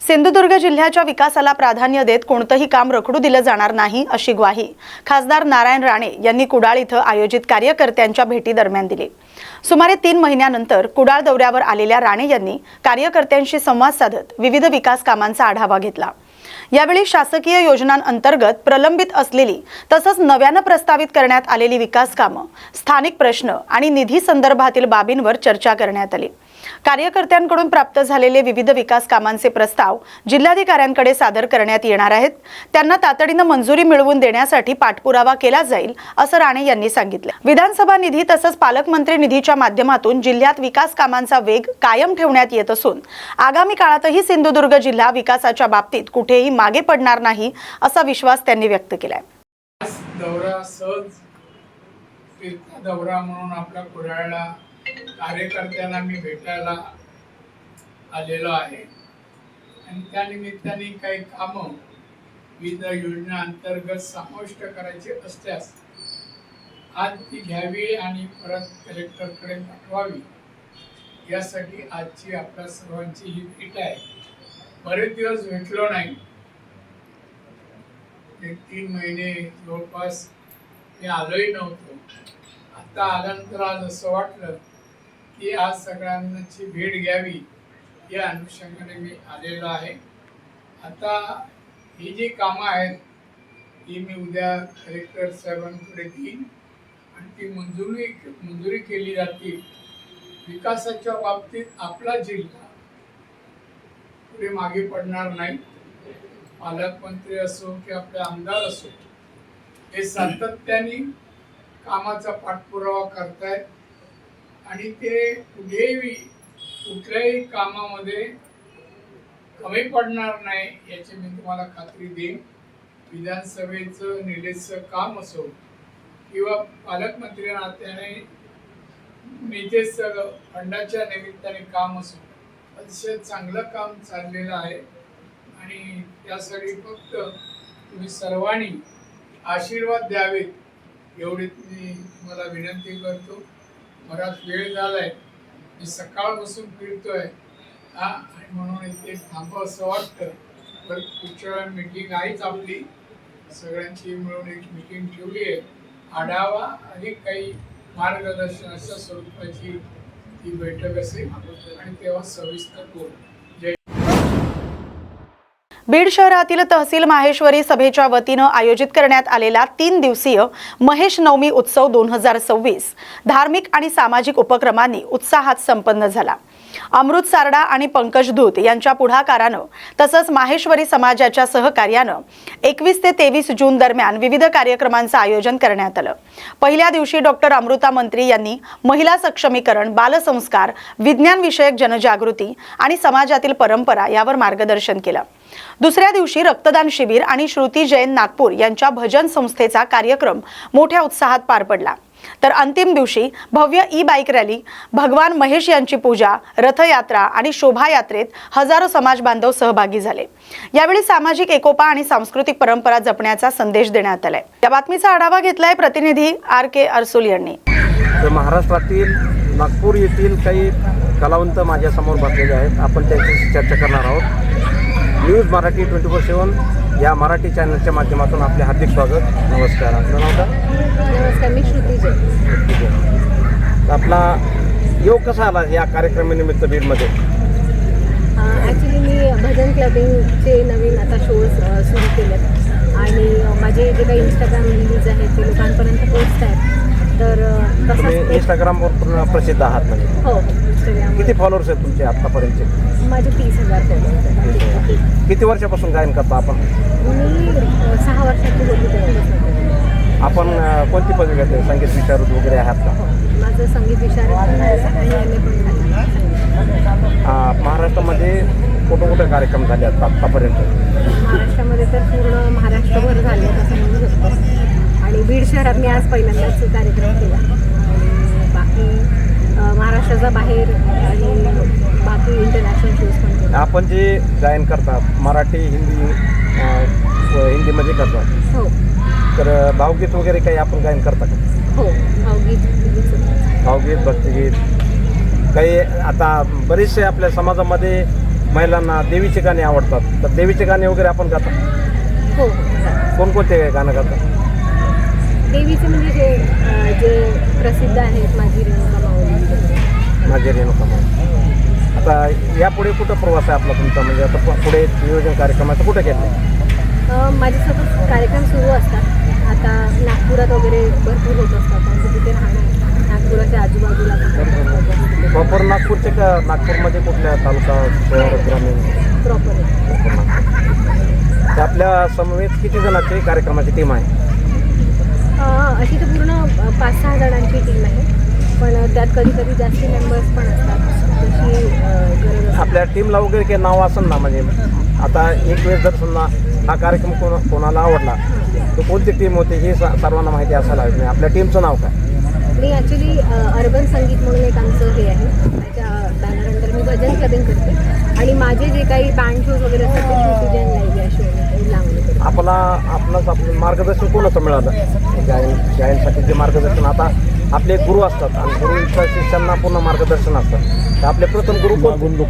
सिंधुदुर्ग जिल्ह्याच्या विकासाला प्राधान्य देत कोणतेही काम रखडू दिलं जाणार नाही अशी ग्वाही खासदार नारायण राणे यांनी कुडाळ इथं आयोजित कार्यकर्त्यांच्या भेटी दरम्यान दिली। सुमारे 3 महिन्यानंतर कुडाळ दौऱ्यावर आलेल्या राणे यांनी कार्यकर्त्यांशी संवाद साधत विविध विकास कामांचा आढावा घेतला। यावेळी शासकीय योजनांअंतर्गत प्रलंबित असलेली तसंच नव्याने प्रस्तावित करण्यात आलेली विकास कामं, स्थानिक प्रश्न आणि निधी संदर्भातील बाबींवर चर्चा करण्यात आली। कार्यकर्त्यांकडून प्राप्त झालेले विविध विकास कामांचे प्रस्ताव जिल्हाधिकाऱ्यांकडे सादर करण्यात येणार आहेत। त्यांना तातडीने मंजुरी मिळवून देण्यासाठी पाठपुरावा केला जाईल असं राणे यांनी सांगितलं। विधानसभा निधी तसंच पालकमंत्री निधीच्या माध्यमातून जिल्ह्यात विकास कामांचा वेग कायम ठेवण्यात येत असून आगामी काळातही सिंधुदुर्ग जिल्हा विकासाच्या बाबतीत कुठेही मागे पडणार नाही असा विश्वास त्यांनी व्यक्त केलाय। दौरा सहज दौरा म्हणून आपल्या कुडाळला कार्यकर्त्यांना मी भेटायला आलेलो आहे आणि त्या निमित्ताने काही कामं विविध योजना अंतर्गत समाविष्ट करायची असल्यास आज ती घ्यावी आणि परत कलेक्टरकडे पाठवावी यासाठी आजची आपल्या सर्वांची ही भेट आहे। बरेच दिवस भेटलो नाही, 3 महिने जवळपास मी आलोही नव्हतो। आता आल्यानंतर आज असं वाटलं की आज सगळ्यांची भेट घ्यावी या अनुषंगाने मी आलेलो आहे। आता ही जी कामं आहेत ती मी उद्या कलेक्टर साहेबांकडे देईन आणि ती मंजुरी केली जातील। विकासाच्या बाबतीत आपला जिल्हा पुढे मागे पडणार नाही। पालकमंत्री असो की आपले आमदार असो हे सातत्याने कामाचा पाठपुरावा करतायत आणि ते कुठल्याही कामामध्ये कमी पडणार नाही याची मी तुम्हाला खात्री देईन। विधानसभेचं निधीचं काम असो किंवा पालकमंत्री नात्याने निधीचं फंडाच्या निमित्ताने काम असो, अतिशय चांगलं काम चाललेलं आहे आणि त्यासाठी फक्त तुम्ही सर्वांनी आशीर्वाद द्यावेत एवढी मी तुम्हाला विनंती करतो। बराच वेळ झालाय, मी सकाळपासून फिरतोय आणि म्हणून इथे थांबावं असं वाटतं। पण पुढच्या वेळा मीटिंग आहेच आपली, सगळ्यांची मिळून एक मीटिंग ठेवली आहे। आढावा आणि काही मार्गदर्शन अशा स्वरूपाची ही बैठक असेल आणि तेव्हा सविस्तर बोलू। बीड शहरातील तहसील माहेश्वरी सभेच्या वतीने आयोजित करण्यात आलेला 3 दिवसीय महेश नवमी उत्सव 2026 धार्मिक आणि सामाजिक उपक्रमांनी उत्साहात संपन्न झाला। अमृत सारडा आणि पंकज धूत यांच्या पुढाकारानं तसंच माहेश्वरी समाजाच्या सहकार्यानं 21 ते 23 जून दरम्यान विविध कार्यक्रमांचं आयोजन करण्यात आलं। पहिल्या दिवशी डॉक्टर अमृता मंत्री यांनी महिला सक्षमीकरण, बालसंस्कार, विज्ञान विषयक जनजागृती आणि समाजातील परंपरा यावर मार्गदर्शन केलं। दुसऱ्या दिवशी रक्तदान शिबिर आणि श्रुती जैन नागपूर यांच्या भजन संस्थेचा कार्यक्रम मोठ्या उत्साहात पार पडला। तर अंतिम दिवशी भव्य ई-बाईक रॅली, भगवान महेश यांची पूजा, रथयात्रा आणि शोभायात्रेत हजारो समाज बांधव सहभागी झाले। यावेळी सामाजिक एकोपा आणि सांस्कृतिक परंपरा जपण्याचा संदेश देण्यात आलाय। या बातमीचा आढावा घेतलाय प्रतिनिधी RK अरसुल यांनी। महाराष्ट्रातील नागपूर येथील काही कलावंत माझ्या समोर बसलेले आहेत, आपण त्यांच्याशी चर्चा करणार आहोत। न्यूज मराठी 24/7 या मराठी चॅनलच्या माध्यमातून आपले हार्दिक स्वागत। नमस्कार, आपलं नाव काय? नमस्कार, मी श्रुती जैन। आपला योग कसा आला या कार्यक्रमानिमित्त बीडमध्ये? ॲक्च्युली मी भजन क्लबिंगचे नवीन आता शोज सुरू केलेत आणि माझे जे काही इंस्टाग्राम रील्स आहेत ते लोकांपर्यंत पोस्ट आहेत। तर तसंच इंस्टाग्रामवर पूर्ण प्रसिद्ध आहात म्हणजे? हो, इंस्टाग्राम। किती फॉलोअर्स आहेत तुमचे आतापर्यंतचे? माझे 30,000 फॉलोअर्स आहेत। किती वर्षापासून गायन करता आपण? मी 6 वर्षाची होती तेव्हापासून। आपण कोणती पदवी घेतली? संगीत विशारद वगैरे आहात का? माझं संगीत विशारद आणि MA पण झालं। महाराष्ट्रामध्ये कुठे कार्यक्रम झाले आहेत आतापर्यंत? महाराष्ट्रामध्ये तर पूर्ण महाराष्ट्रभर झाले असं म्हणू शकतो आणि बीड शहरात मी आज पहिल्यांदाच कार्यक्रम केला आणि बाकी महाराष्ट्राचा बाहेर आणि बाकी इंटरनॅशनल शोज पण केले। आपण जे गायन करता मराठी, हिंदीमध्ये करता? हो। तर भावगीत वगैरे काही आपण गायन करता का? हो, भावगीत, भक्तिगीत काही। आता बरेचसे आपल्या समाजामध्ये महिलांना देवीचे गाणे आवडतात, तर देवीचे गाणे वगैरे आपण गाता? हो. कोणकोणते गाणं गातात? देवीचे म्हणजे जे प्रसिद्ध आहेत, माझी रेणुका माऊली वगैरे. माझे रेणुका माऊली. आता यापुढे कुठं प्रवास आहे आपला तुमचा, म्हणजे आता पुढे नियोजन कार्यक्रमाचं कुठं केलं? माझे सतत कार्यक्रम सुरू असतात. आता नागपुरात वगैरे भरपूर होत असतात, आमचं तिथे राहणं नागपुराच्या आजूबाजूला प्रॉपर नागपूरचे का? नागपूरमध्ये कुठल्या तालुका, शहर, ग्रामीण? प्रॉपर ते आपल्या समवेत किती जणांची कार्यक्रमाची टीम आहे? अशी तर पूर्ण 5-6 जणांची टीम आहे, पण त्यात कधी कधी जास्ती मेंबर्स पण असतात. जशी गरज असते. आपल्या टीमला वगैरे काही नाव असेल ना, म्हणजे आता एक वेळ जर समजा हा कार्यक्रम कोणाला आवडला तर कोणती टीम होती हे सर्वांना माहिती असायला हवी. आपल्या टीमचं नाव काय? मी ॲक्च्युली अर्बन संगीत म्हणून एक आमचं हे आहे, त्याच्या बॅनर अंडर मी भजन क्लबिंग करते आणि माझे जे काही बँड शोज वगैरे असतात ते छोटी जैन लाईव्ह या शो लावले. आपलं मार्गदर्शन कोणाचं मिळालं गायनसाठी? जे मार्गदर्शन, आता आपले गुरु असतात आणि गुरुच्या शिष्यांना पूर्ण मार्गदर्शन असतं, तर आपले प्रथम गुरु कोण लोक?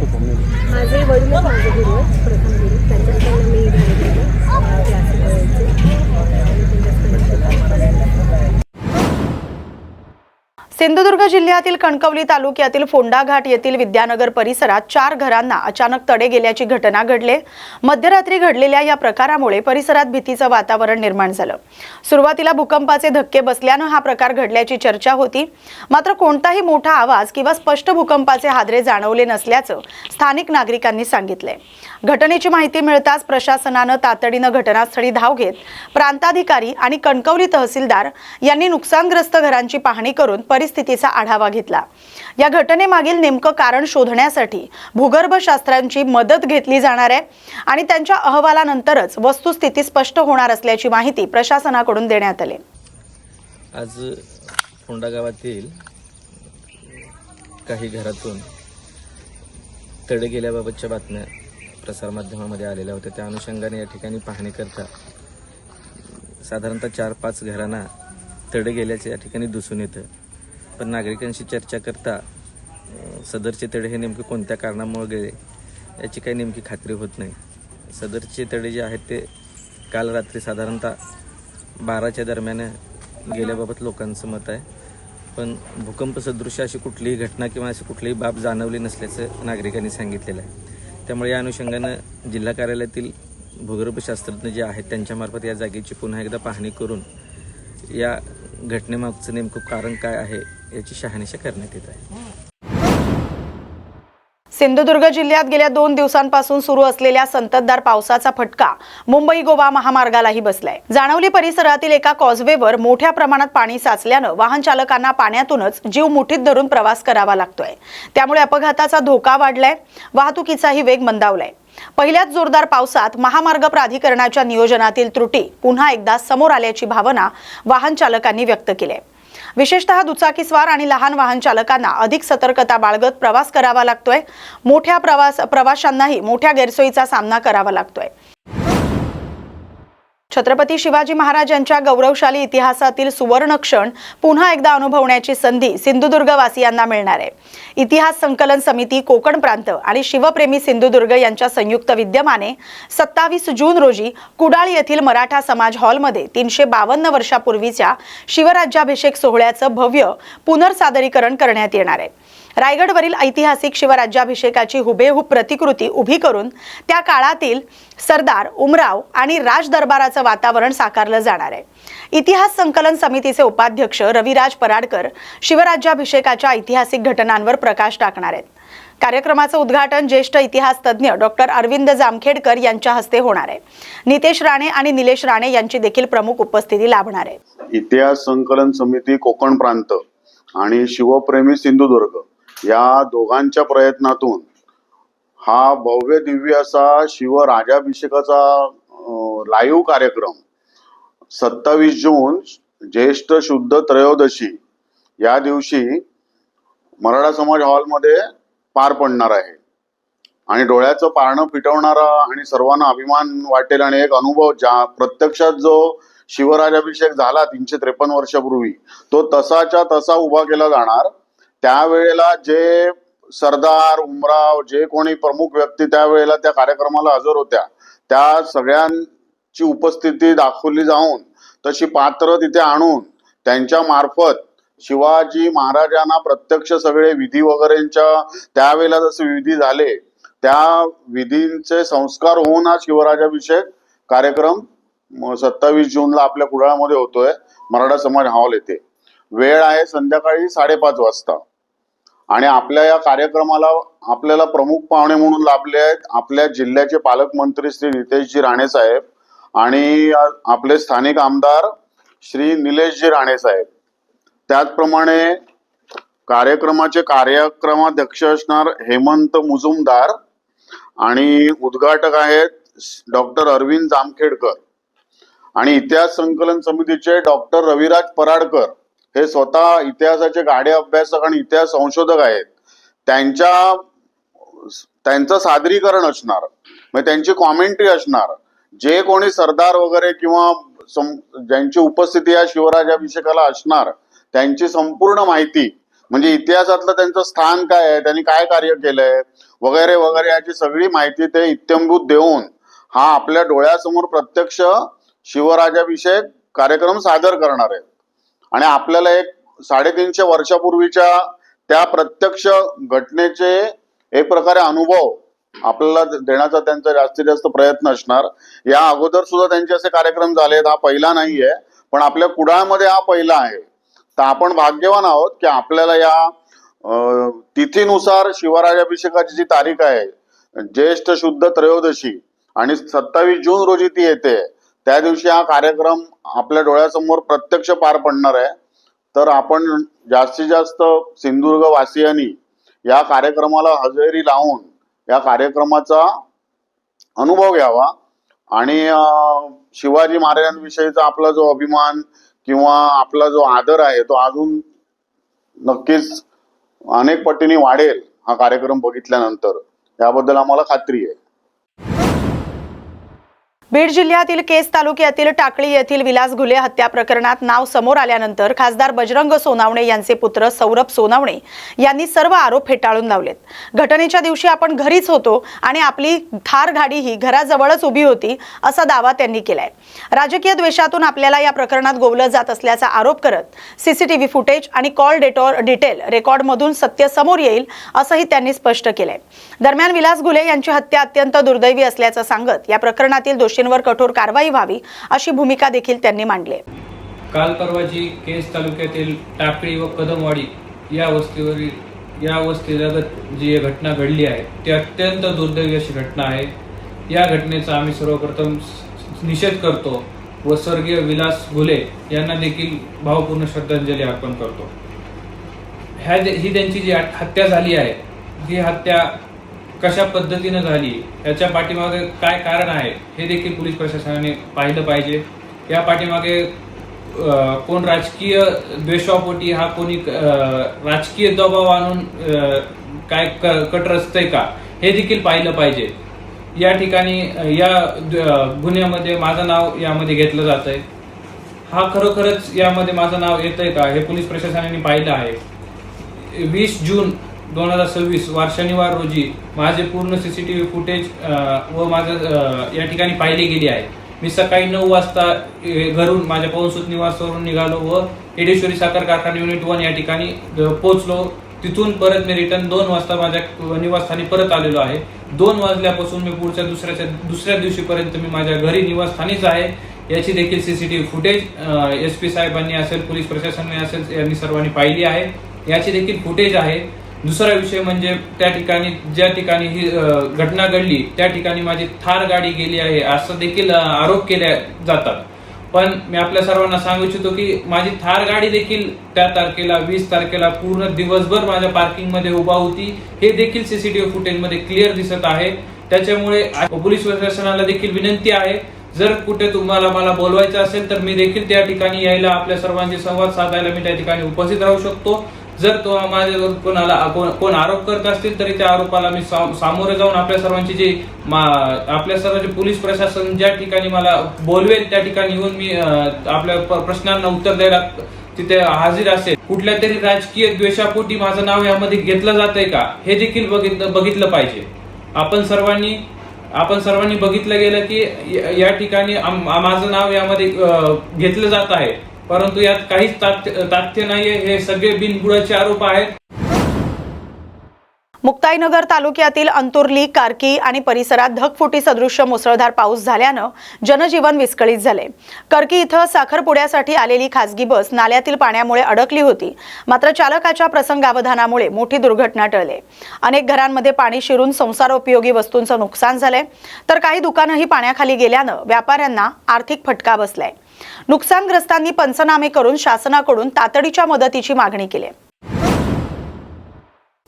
माझे वडीलच माझे गुरु आहेत, प्रथम गुरु. त्यांच्याकडनं मी सिंधुदुर्ग जिल्ह्यातील कणकवली तालुक्यातील फोंडा घाट येथील विद्यानगर परिसरात 4 घरांना अचानक तडे गेल्याची घटना घडली. मध्यरात्री घडलेल्या या प्रकारामुळे परिसरात भीतीचं वातावरण निर्माण झालं. सुरुवातीला भूकंपाचे धक्के बसल्यानं हा प्रकार घडल्याची चर्चा होती, मात्र कोणताही मोठा आवाज किंवा स्पष्ट भूकंपाचे हादरे जाणवले नसल्याचं स्थानिक नागरिकांनी सांगितलंय. घटनेची माहिती मिळताच प्रशासनानं तातडीनं घटनास्थळी धाव घेत प्रांताधिकारी आणि कणकवली तहसीलदार यांनी नुकसानग्रस्त घरांची पाहणी करून परिस्थितीचा आढावा घेतला. या घटनेमागील नेमकं कारण शोधण्यासाठी भूगर्भशास्त्रांची मदत घेतली जाणार आहे आणि त्यांच्या अहवालानंतरच वस्तुस्थिती स्पष्ट होणार असल्याची माहिती प्रशासनाकडून देण्यात आली. आज फोंडा गावातील काही घरातून तडे गेल्याबाबतच्या बातम्या प्रसारमाध्यमामध्ये आलेल्या होत्या. त्या अनुषंगाने या ठिकाणी पाहणी करता साधारणतः 4-5 घरांना तडे गेल्याचे या ठिकाणी दिसून येतं. पण नागरिकांशी चर्चा करता सदरचे तडे हे नेमके कोणत्या कारणामुळे गेले याची काही नेमकी खात्री होत नाही. सदरचे तडे जे आहेत ते काल रात्री साधारणतः 12च्या दरम्यान गेल्याबाबत लोकांचं मत आहे. पण भूकंप सदृश अशी कुठलीही घटना किंवा अशी कुठलीही बाब जाणवली नसल्याचं नागरिकांनी सांगितलेलं आहे. त्यामुळे या अनुषंगानं जिल्हा कार्यालयातील भूगर्भशास्त्रज्ञ जे आहेत त्यांच्यामार्फत या जागेची पुन्हा एकदा पाहणी करून या घटनेमागचं नेमकं कारण काय आहे याची शहानिशा करण्यात येत आहे. सिंधुदुर्ग जिल्ह्यात गेल्या 2 दिवसांपासून सुरू असलेल्या संततधार पावसाचा फटका मुंबई गोवा महामार्गालाही बसलाय. जाणवली परिसरातील एका कॉजवेवर मोठ्या प्रमाणात पाणी साचल्यानं वाहन चालकांना पाण्यातूनच जीव मुठीत धरून प्रवास करावा लागतोय. त्यामुळे अपघाताचा धोका वाढलाय, वाहतुकीचाही वेग मंदावलाय. पहिल्याच जोरदार पावसात महामार्ग प्राधिकरणाच्या नियोजनातील त्रुटी पुन्हा एकदा समोर आल्याची भावना वाहन चालकांनी व्यक्त केली. विशेषतः दुचाकीस्वार आणि लहान वाहन चालकांना अधिक सतर्कता बाळगत प्रवास करावा लागतोय. मोठ्या प्रवाशांनाही मोठ्या गैरसोयीचा सामना करावा लागतोय. छत्रपती शिवाजी महाराजांच्या गौरवशाली इतिहासातील सुवर्ण क्षण पुन्हा एकदा अनुभवण्याची संधी सिंधुदुर्गवासियांना मिळणार आहे. इतिहास संकलन समिती कोकण प्रांत आणि शिवप्रेमी सिंधुदुर्ग यांच्या संयुक्त विद्यमाने 27 जून रोजी कुडाळ येथील मराठा समाज हॉलमध्ये 352 वर्षापूर्वीच्या शिवराज्याभिषेक सोहळ्याचं भव्य पुनर्सादरीकरण करण्यात येणार आहे. रायगडवरील ऐतिहासिक शिवराज्याभिषेकाची हुबेहूब प्रतिकृती उभी करून त्या काळातील सरदार, उमराव आणि राजदरबाराचं वातावरण साकारलं जाणार आहे. इतिहास संकलन समितीचे उपाध्यक्ष रविराज पराडकर शिवराज्याभिषेकाच्या ऐतिहासिक घटनांवर प्रकाश टाकणार आहेत. कार्यक्रमाचं उद्घाटन ज्येष्ठ इतिहास तज्ज्ञ डॉक्टर अरविंद जामखेडकर यांच्या हस्ते होणार आहे. नितेश राणे आणि निलेश राणे यांची देखील प्रमुख उपस्थिती लाभणार आहे. इतिहास संकलन समिती कोकण प्रांत आणि शिवप्रेमी सिंधुदुर्ग या दोघांच्या प्रयत्नातून हा भव्य दिव्य असा शिवराजाभिषेकाचा लाईव्ह कार्यक्रम 27 जून ज्येष्ठ शुद्ध त्रयोदशी या दिवशी मराठा समाज हॉलमध्ये पार पडणार आहे. आणि डोळ्याचं पारणं फिटवणारा आणि सर्वांना अभिमान वाटेल आणि एक अनुभव ज्या प्रत्यक्षात जो शिवराजाभिषेक झाला 353 वर्षापूर्वी तो तसाच्या तसा उभा केला जाणार. त्यावेळेला जे सरदार, उमराव, जे कोणी प्रमुख व्यक्ती त्यावेळेला त्या कार्यक्रमाला हजर होत्या, त्या सगळ्यांची उपस्थिती दाखवली जाऊन तशी पात्र तिथे आणून त्यांच्या मार्फत शिवाजी महाराजांना प्रत्यक्ष सगळे विधी वगैरेंच्या त्यावेळेला जसे विधी झाले त्या विधींचे संस्कार होऊन हा शिवराजाभिषेक कार्यक्रम 27 जूनला आपल्या कुडाळमध्ये होतोय, मराठा समाज हॉल येथे. वेळ आहे संध्याकाळी 5:30 वाजता. आणि आपल्या या कार्यक्रमाला आपल्याला प्रमुख पाहुणे म्हणून लाभले आहेत आपल्या जिल्ह्याचे पालकमंत्री श्री नितेशजी राणे साहेब आणि आपले स्थानिक आमदार श्री निलेशजी राणे साहेब. त्याचप्रमाणे कार्यक्रमाचे कार्यक्रमाध्यक्ष असणार हेमंत मुजुमदार आणि उद्घाटक आहेत डॉक्टर अरविंद जामखेडकर आणि इतिहास संकलन समितीचे डॉक्टर रविराज पराडकर. हे स्वतः इतिहासाचे गाढे अभ्यासक आणि इतिहास संशोधक आहेत. त्यांचं सादरीकरण असणार, म्हणजे त्यांची कॉमेंट्री असणार. जे कोणी सरदार वगैरे किंवा ज्यांची उपस्थिती या शिवराजाभिषेकाला असणार त्यांची संपूर्ण माहिती, म्हणजे इतिहासातलं त्यांचं स्थान काय आहे, त्यांनी काय कार्य केलंय वगैरे वगैरे याची सगळी माहिती ते इत्थंभूत देऊन हा आपल्या डोळ्यासमोर प्रत्यक्ष शिवराजाभिषेक कार्यक्रम सादर करणार आहेत. आणि आपल्याला एक 350 वर्षापूर्वीच्या त्या प्रत्यक्ष घटनेचे एक प्रकारे अनुभव आपल्याला देण्याचा त्यांचा जास्तीत जास्त प्रयत्न असणार. या अगोदर सुद्धा त्यांचे असे कार्यक्रम झालेत, हा पहिला नाहीये, पण आपल्या कुडाळमध्ये हा पहिला आहे. तर आपण भाग्यवान आहोत की आपल्याला या तिथीनुसार शिवराजाभिषेकाची जी तारीख आहे ज्येष्ठ शुद्ध त्रयोदशी आणि 27 जून रोजी ती येते, त्या दिवशी हा कार्यक्रम आपल्या डोळ्यासमोर प्रत्यक्ष पार पडणार आहे. तर आपण जास्तीत जास्त सिंधुदुर्ग वासियांनी या कार्यक्रमाला हजेरी लावून या कार्यक्रमाचा अनुभव घ्यावा आणि शिवाजी महाराजांविषयीचा आपला जो अभिमान किंवा आपला जो आदर आहे तो अजून नक्कीच अनेक पटीने वाढेल हा कार्यक्रम बघितल्यानंतर, याबद्दल आम्हाला खात्री आहे. बीड जिल्ह्यातील केस तालुक्यातील टाकळी येथील विलास घुले हत्या प्रकरणात नाव समोर आल्यानंतर खासदार बजरंग सोनावणे यांचे पुत्र सौरभ सोनावणे यांनी सर्व आरोप फेटाळून लावलेत. घटनेच्या दिवशी आपण घरीच होतो आणि आपली थार गाडी ही घराजवळच उभी होती असा दावा त्यांनी केलाय. राजकीय द्वेषातून आपल्याला या प्रकरणात गोवलं जात असल्याचा आरोप करत सीसीटीव्ही फुटेज आणि कॉल डिटेल रेकॉर्डमधून सत्य समोर येईल असंही त्यांनी स्पष्ट केलंय. दरम्यान विलास घुले यांची हत्या अत्यंत दुर्दैवी असल्याचं सांगत या प्रकरणातील दोषींवर कठोर कारवाई व्हावी अशी भूमिका देखील त्यांनी मांडली. काल परवाची केस तालुक्यातील टाकळी व कदमवाडी या वस्तीलगत जी घटना घडली आहे ती अत्यंत दुर्दैवी अशी घटना आहे. या घटनेचा आम्ही सर्वप्रथम निषेध करतो व स्वर्गीय विलास घुले यांना देखील भावपूर्ण श्रद्धांजली अर्पण करतो. ही त्यांची जी हत्या झाली आहे ही हत्या कशा पद्धतीने झाली, याच्या पाठीमागे काय कारण आहे हे देखील पोलीस प्रशासनाने पाहिलं पाहिजे. या पाठीमागे कोण राजकीय द्वेषापोटी हा कोणी राजकीय दबाव आणून काय कट रचतंय का हे देखील पाहिलं पाहिजे. या ठिकाणी या गुन्ह्यामध्ये माझं नाव यामध्ये घेतलं जात आहे. हा खरोखरच यामध्ये माझं नाव येतंय का हे पोलीस प्रशासनाने पाहिलं आहे. 20 जून 2026 वार शनिवार रोजी माझे पूर्ण सीसीटीव्ही फुटेज व माझं या ठिकाणी पाहिली गेली आहे. मी सकाळी 9 वाजता घरून माझ्या पवनसूत निवासावरून निघालो व एडेश्वरी साखर कारखाना युनिट 1 या ठिकाणी पोहोचलो. तिथून परत मी रिटर्न 2 वाजता माझ्या निवासस्थानी परत आलेलो आहे. 2 वाजल्यापासून मी पुढच्या दुसऱ्या दिवशीपर्यंत मी माझ्या घरी निवासस्थानीच आहे. याची देखील सीसीटीव्ही फुटेज SP साहेबांनी असेल, पोलीस प्रशासनाने असेल, यांनी सर्वांनी पाहिली आहे. याची देखील फुटेज आहे. दुसरा विषय म्हणजे त्या ठिकाणी ज्या ठिकाणी ही घटना घडली त्या ठिकाणी माझी थार गाडी गेली आहे असं देखील आरोप केले जातात. पण मी आपल्या सर्वांना सांगू इच्छितो की माझी थार गाडी देखील त्या तारखेला 20 तारखेला पूर्ण दिवसभर माझ्या पार्किंग मध्ये उभा होती. हे देखील सीसीटीव्ही फुटेज मध्ये क्लिअर दिसत आहे. त्याच्यामुळे पोलीस प्रशासनाला देखील विनंती आहे, जर कुठे तुम्हाला मला बोलवायचं असेल तर मी देखील त्या ठिकाणी यायला आपल्या सर्वांशी संवाद साधायला मी त्या ठिकाणी उपस्थित राहू शकतो. जर तो माझ्यावर कोण आरोप करत असतील तरी त्या आरोपाला मी सामोरे जाऊन आपल्या सर्वांचे पोलीस प्रशासन ज्या ठिकाणी मला बोलवेल त्या ठिकाणी येऊन मी आपल्या प्रश्नांना उत्तर द्यायला तिथे हाजीर असेल, कुठल्या तरी राजकीय द्वेषापोटी माझं नाव यामध्ये घेतलं जातंय का हे देखील बघितलं पाहिजे. आपण सर्वांनी बघितलं गेलं की या ठिकाणी माझं नाव यामध्ये घेतलं जात आहे, परंतु यात काहीच तथ्य नाहीये. हे सगळे बिनबुडाचे आरोप आहेत. मुक्ताईनगर तालुक्यातील अंतुर्ली, कार्की आणि परिसरात ढगफुटी सदृश्य मुसळधार पाऊस झाल्यानं जनजीवन विस्कळीत झाले. कर्की इथं साखरपुड्यासाठी आलेली खासगी बस नाल्यातील पाण्यामुळे अडकली होती, मात्र चालकाच्या प्रसंगावधानामुळे मोठी दुर्घटना टळली. अनेक घरांमध्ये पाणी शिरून संसारोपयोगी वस्तूंचं नुकसान झालंय, तर काही दुकानंही पाण्याखाली गेल्यानं व्यापाऱ्यांना आर्थिक फटका बसलाय. नुकसानग्रस्तांनी पंचनामे करून शासनाकडून तातडीच्या मदतीची मागणी केली.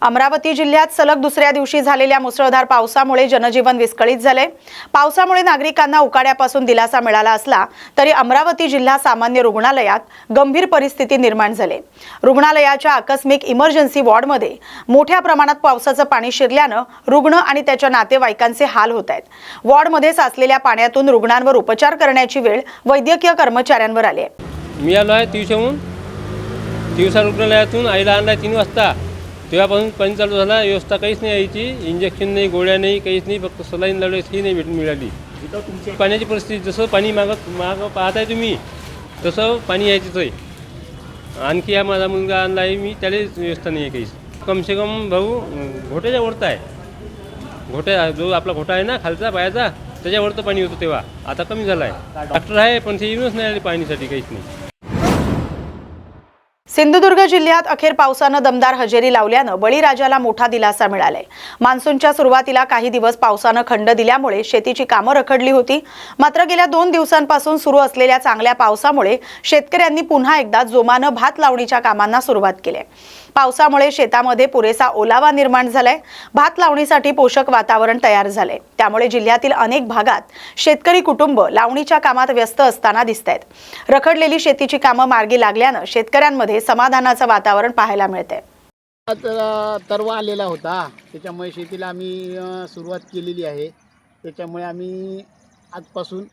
अमरावती जिल्ह्यात सलग दुसऱ्या दिवशी झालेल्या मुसळधार पावसामुळे जनजीवन विस्कळीत झाले. पावसामुळे नागरिकांना उकाड्यापासून दिलासा मिळाला असला तरी अमरावती जिल्हा सामान्य रुग्णालयात गंभीर परिस्थिती निर्माण झाली. रुग्णालयाच्या आकस्मिक इमर्जन्सी वॉर्डमध्ये मोठ्या प्रमाणात पावसाचं पाणी शिरल्यानं रुग्ण आणि त्याच्या नातेवाईकांचे हाल होत आहेत. वॉर्डमध्ये साचलेल्या पाण्यातून रुग्णांवर उपचार करण्याची वेळ वैद्यकीय कर्मचाऱ्यांवर आली आहे. मी आलो आहे तिवसा रुग्णालयातून. आईला आणला 3 वाजता. तेव्हापासून पाणी चालू झाला. व्यवस्था काहीच नाही यायची. इंजेक्शन नाही, गोळ्या नाही, काहीच नाही. फक्त सलाईन लावली ही नाही मिळाली. पाण्याची परिस्थिती जसं पाणी मागं पाहताय तुम्ही तसं पाणी यायचंच आहे. आणखी हा माझा मुलगा आणला आहे मी, त्याला व्यवस्था नाही आहे काहीच. कमसे कम भाऊ घोट्याच्या वरता आहे. घोट्या जो आपला घोटा आहे ना खालचा पायाचा त्याच्यावरतं पाणी होतं तेव्हा. आता कमी झालं आहे. डॉक्टर आहे पण ते येऊनच नाही आले पाणीसाठी काहीच नाही. सिंधुदुर्ग जिल्ह्यात अखेर पावसानं दमदार हजेरी लावल्यानं बळीराजाला मोठा दिलासा मिळालाय. मान्सूनच्या सुरुवातीला काही दिवस पावसानं खंड दिल्यामुळे शेतीची कामं रखडली होती, मात्र गेल्या 2 दिवसांपासून सुरू असलेल्या चांगल्या पावसामुळे शेतकऱ्यांनी पुन्हा एकदा जोमानं भात लावणीच्या कामांना सुरुवात केली. पावसामुळे शेतामध्ये पुरेसा ओलावा निर्माण झालाय. भात लावणीसाठी पोषक वातावरण तयार झालंय. त्यामुळे जिल्ह्यातील अनेक भागात शेतकरी कुटुंब लावणीच्या कामात व्यस्त असताना दिसतायत. रखडलेली शेतीची कामं मार्गी लागल्यानं शेतकऱ्यांमध्ये समाधानाचं वातावरण पाहायला मिळतंय. तरवा आलेला होता, त्याच्यामुळे शेतीला आम्ही सुरुवात केलेली आहे. त्याच्यामुळे आम्ही आजपासून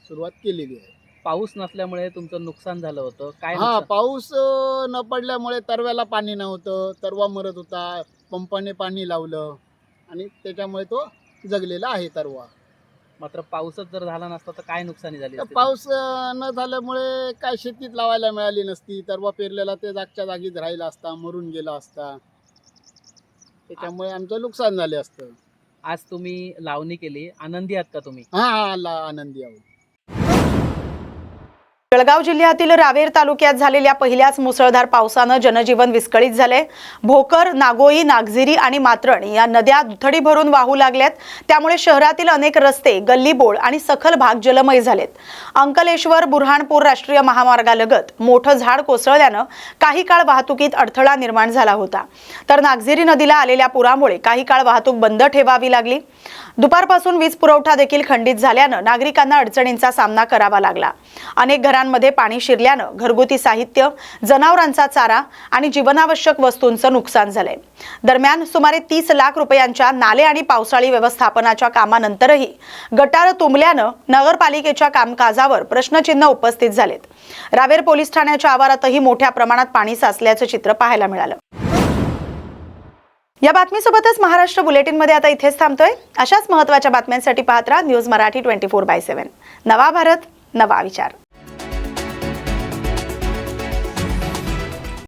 सुरुवात केलेली आहे. पाऊस नसल्यामुळे तुमचं नुकसान झालं होतं काय? पाऊस न पडल्यामुळे तरव्याला पाणी नव्हतं, तरवा मरत होता. पंपाने पाणी लावलं आणि त्याच्यामुळे तो जगलेला आहे तरवा. मात्र पाऊसच जर झाला नसता तर काय नुकसानी झाली असती? पाऊस न झाल्यामुळे काय शेतीत लावायला मिळाली नसती. तरवा पेरलेला ते जागच्या जागीच राहिला असता, मरून गेला असता. त्याच्यामुळे आमचं नुकसान झालं असतं. आज तुम्ही लावणी केली, आनंदी आहात का तुम्ही? आनंदी आहोत. जळगाव जिल्ह्यातील रावेर तालुक्यात झालेल्या पहिल्याच मुसळधार पावसानं जनजीवन विस्कळीत झाले. भोकर, नागोई, नागझिरी आणि मात्रण या नद्या दुथडी भरून वाहू लागल्यात. त्यामुळे शहरातील अनेक रस्ते, गल्लीबोळ आणि सखल भाग जलमय झालेत. अंकलेश्वर बुरहाणपूर राष्ट्रीय महामार्गालगत मोठं झाड कोसळल्यानं काही काळ वाहतुकीत अडथळा निर्माण झाला होता. तर नागझिरी नदीला आलेल्या पुरामुळे काही काळ वाहतूक बंद ठेवावी लागली. दुपारपासून वीज पुरवठा देखील खंडित झाल्यानं नागरिकांना अडचणींचा सामना करावा लागला. अनेक घरांमध्ये पाणी शिरल्यानं घरगुती साहित्य, जनावरांचा चारा आणि जीवनावश्यक वस्तूंचं नुकसान झालंय. दरम्यान सुमारे 30 लाख रुपयांच्या नाले आणि पावसाळी व्यवस्थापनाच्या कामानंतरही गटार तुंबल्यानं नगरपालिकेच्या कामकाजावर प्रश्नचिन्ह उपस्थित झालेत. रावेर पोलीस ठाण्याच्या आवारातही मोठ्या प्रमाणात पाणी साचल्याचं चित्र पाहायला मिळालं. या बातमीसोबतच महाराष्ट्र बुलेटिनमध्ये आता इथेच थांबतोय. अशाच महत्त्वाच्या बातम्यांसाठी पाहत राहा न्यूज मराठी 24/7. नवा भारत, नवा विचार.